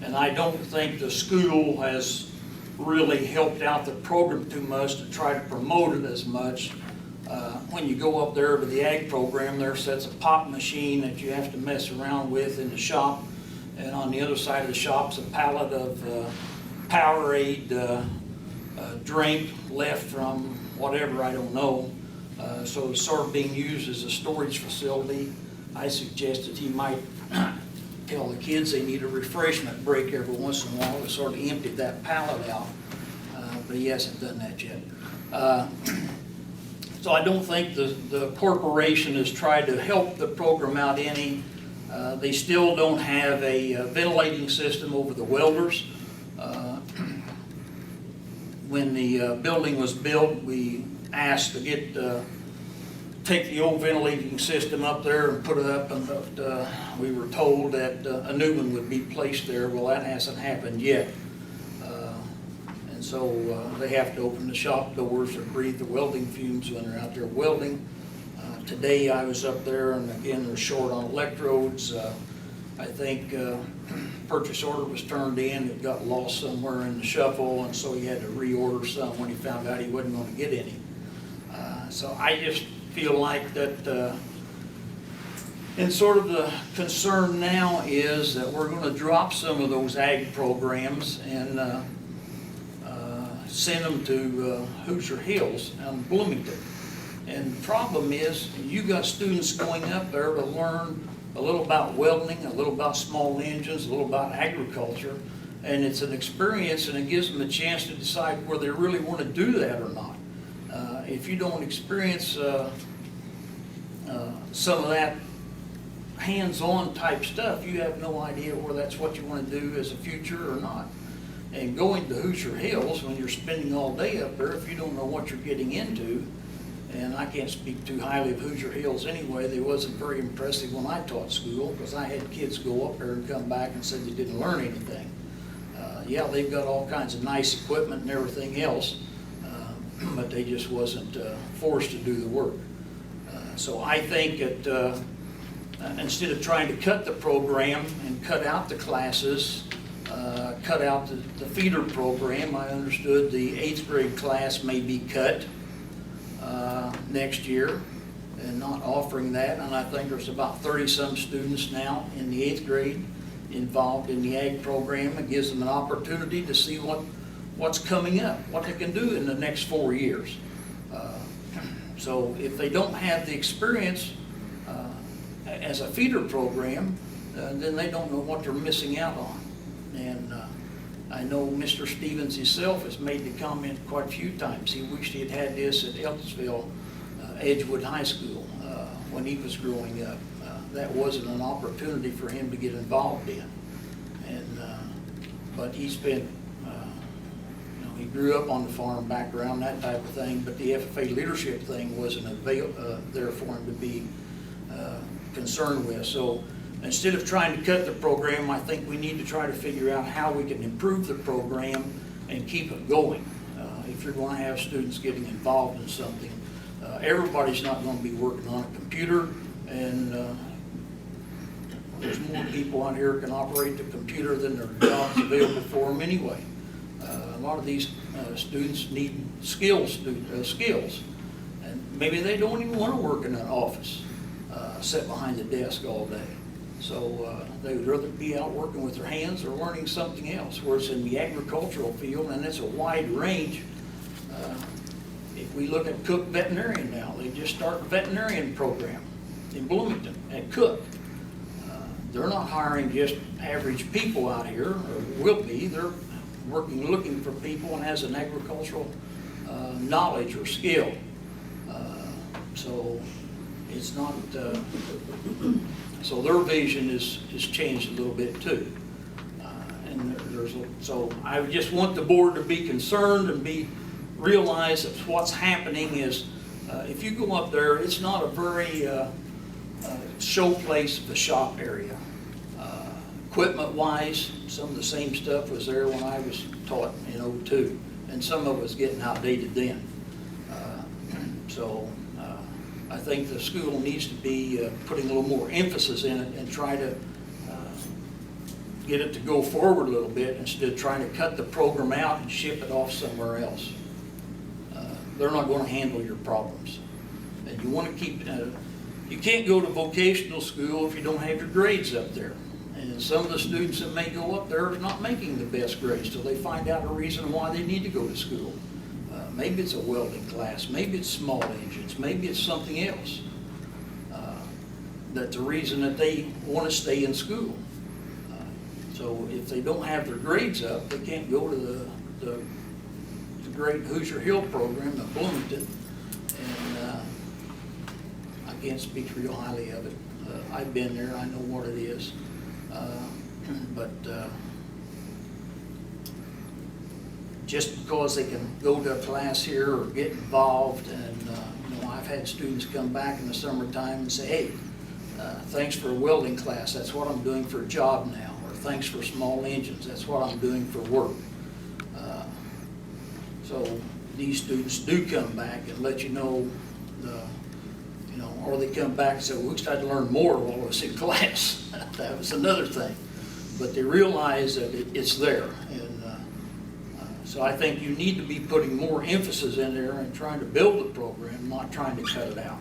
And I don't think the school has really helped out the program too much to try to promote it as much. When you go up there to the ag program, there sits a pop machine that you have to mess around with in the shop. And on the other side of the shop's a pallet of Powerade drink left from whatever, I don't know. So it's sort of being used as a storage facility. I suggested he might tell the kids they need a refreshment break every once in a while to sort of empty that pallet out, but he hasn't done that yet. So I don't think the corporation has tried to help the program out any. They still don't have a ventilating system over the welders. When the building was built, we asked to take the old ventilating system up there and put it up, and we were told that a new one would be placed there. Well, that hasn't happened yet. And so they have to open the shop doors to breathe the welding fumes when they're out there welding. Today I was up there, and again, they're short on electrodes. I think purchase order was turned in, it got lost somewhere in the shuffle, and so he had to reorder some when he found out he wasn't going to get any. So I just feel like that, and sort of the concern now is that we're going to drop some of those ag programs and send them to Hoosier Hills and Bloomington. And the problem is, you got students going up there to learn a little about welding, a little about small engines, a little about agriculture, and it's an experience, and it gives them a chance to decide whether they really want to do that or not. If you don't experience some of that hands-on type stuff, you have no idea whether that's what you want to do as a future or not. And going to Hoosier Hills, when you're spending all day up there, if you don't know what you're getting into, and I can't speak too highly of Hoosier Hills anyway, they wasn't very impressive when I taught school, because I had kids go up there and come back and said they didn't learn anything. Yeah, they've got all kinds of nice equipment and everything else, but they just wasn't forced to do the work. So I think that instead of trying to cut the program and cut out the classes, cut out the feeder program, I understood the 8th grade class may be cut next year and not offering that. And I think there's about 30-some students now in the 8th grade involved in the ag program. It gives them an opportunity to see what's coming up, what they can do in the next 4 years. So if they don't have the experience as a feeder program, then they don't know what they're missing out on. And I know Mr. Stevens himself has made the comment quite a few times. He wished he had had this at Ellisville, Edgewood High School when he was growing up. That wasn't an opportunity for him to get involved in. And but he's been, he grew up on the farm background, that type of thing, but the FFA leadership thing wasn't there for him to be concerned with. So instead of trying to cut the program, I think we need to try to figure out how we can improve the program and keep it going. If you're going to have students getting involved in something, everybody's not going to be working on a computer, and there's more people out here can operate the computer than there are jobs available for them anyway. A lot of these students need skills, and maybe they don't even want to work in an office, sit behind the desk all day. So they would rather be out working with their hands or learning something else. Whereas in the agricultural field, and it's a wide range, if we look at Cook Veterinarian now, they just started a veterinarian program in Bloomington at Cook. They're not hiring just average people out here, or will be. They're looking for people and has an agricultural knowledge or skill. So it's not, so their vision is changed a little bit too. So I just want the board to be concerned and realize that what's happening is, if you go up there, it's not a very show place of the shop area. Equipment wise, some of the same stuff was there when I was taught in '02, and some of it was getting outdated then. So I think the school needs to be putting a little more emphasis in it and try to get it to go forward a little bit instead of trying to cut the program out and ship it off somewhere else. They're not going to handle your problems. And you want to keep, you can't go to vocational school if you don't have your grades up there. And some of the students that may go up there are not making the best grades till they find out a reason why they need to go to school. Maybe it's a welding class, maybe it's small engines, maybe it's something else. That's the reason that they want to stay in school. So if they don't have their grades up, they can't go to the great Hoosier Hill program at Bloomington. And I can't speak real highly of it. I've been there, I know what it is. Just because they can go to a class here or get involved, and you know, I've had students come back in the summertime and say, hey, thanks for a welding class, that's what I'm doing for a job now, or thanks for small engines, that's what I'm doing for work. So these students do come back and let you know, you know, or they come back and say, well, we tried to learn more while I was in class. That was another thing. But they realize that it's there. And so I think you need to be putting more emphasis in there and trying to build the program, not trying to cut it out.